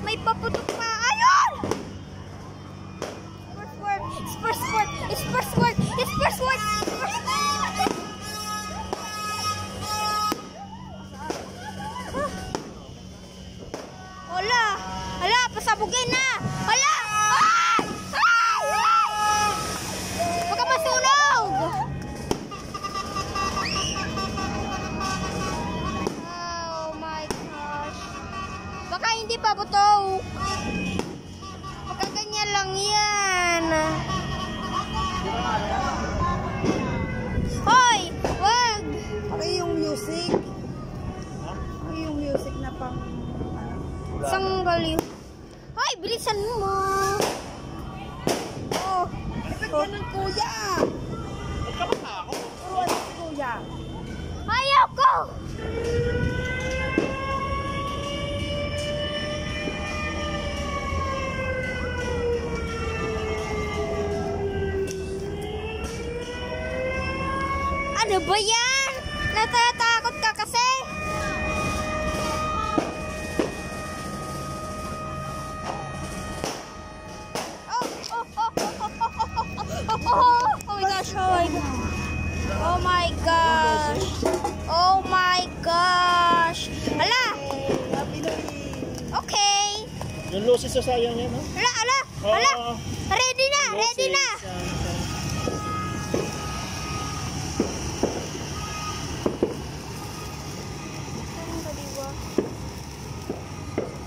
may paputok pa. Ayun! First word. It's first word. Hala, pasabugin na. Hala! Ay! Baka masunog. Oh my gosh. Baka hindi pa buto. Baka ganyan lang yan. Hoy! Wag! Ano yung music? Ano yung music na pang... Sanggaliw. Hoy! Bilisan mo! Oh! Bakit ganun, kuya? Ba't ka matakot? Oh, ano si kuya? Ayaw ko! Ano ba yan? Natatakot ka kasi? Oh my gosh. Oh my gosh. Hala. Okay. Yung loses sa sayang yan, ha? Hala. Ready na.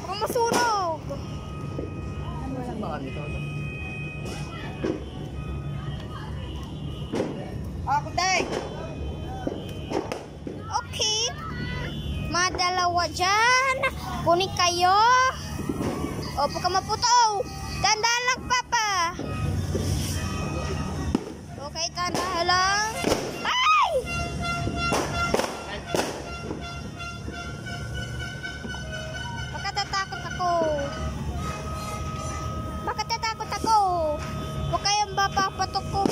Baka masunog. Ako, day! Okay. Madalawa dyan. Kunin kayo. Opo ka maputo. Tandaan lang, Papa. Okay, tandaan lang. Ay! Baka tatakot ako. Huwag kayong mapapatok ko.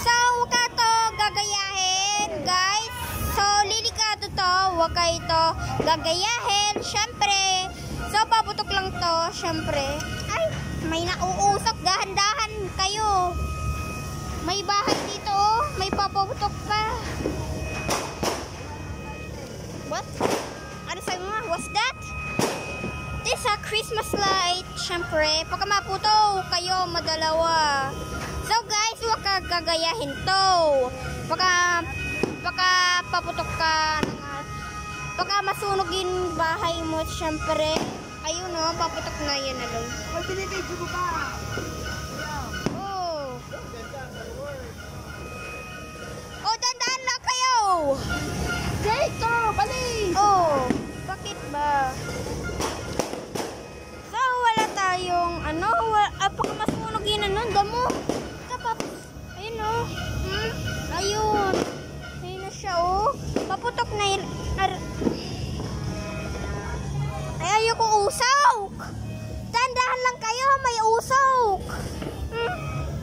Sa wag to gagayahin, guys. So, lilikado to. Huwag kayo to gagayahin. Syempre. So, paputok lang to. Syempre. Ay, may nauusap. Dahan-dahan kayo. May bahay dito. May paputok pa. What? Ano sa'yo mga? What's that? This is a Christmas light. Syempre, pagka maputo kayo madalawa. So guys, huwag ka gagayahin to. Pagka paputok ka, pagka masunogin bahay mo, syempre, ayun no, paputok na yan na lang. Ay, binibidyo mo ba? Oh. Oh, dandaan lang kayo. Dito, balik! Oh, bakit ba? So, wala tayong, pagka masunogin na nun, damo. Ayun o. Ayun na siya o. Paputok na yun. Ay, ayoko usok. Tandahan lang kayo. May usok.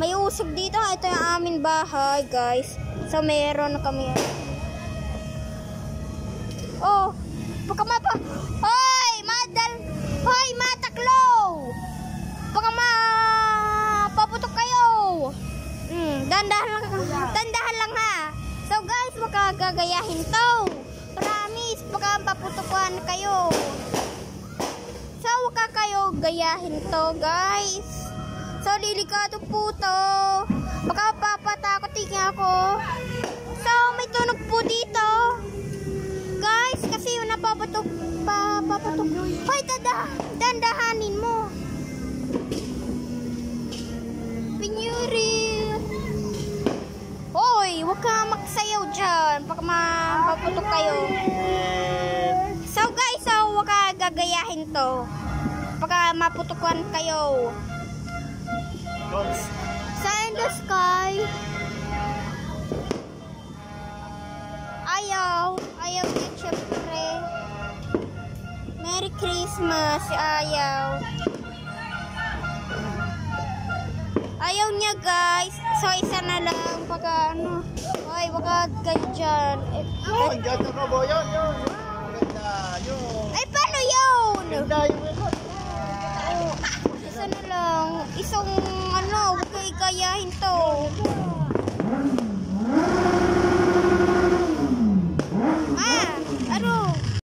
May usok dito. Ito yung aming bahay, guys. So, meron na kami. Oh. Baka Hoy, mataklo. Baka paputok kayo. Dandahan lang ha. So guys, baka gagayahin to. Promise, baka paputukan kayo. So baka kayo gayahin to, guys. So lilikado po to. Baka papatakotin niya ako. So may tunog po dito, guys, kasi yung napaputok. Hoy, dandahanin mo. Pinyuri. Hoy, huwag ka magsayaw dyan. Pag mapaputok kayo. So guys, huwag ka gagayahin to. Pag maputukan kayo. Sa in the sky. Ayaw niya, syempre. Merry Christmas. Ayaw niya, guys. So, isa na lang. Pagka, Hoy, wag ka dyan. Ang ganda ka ba yun? Ang ganda yun. gayahin to.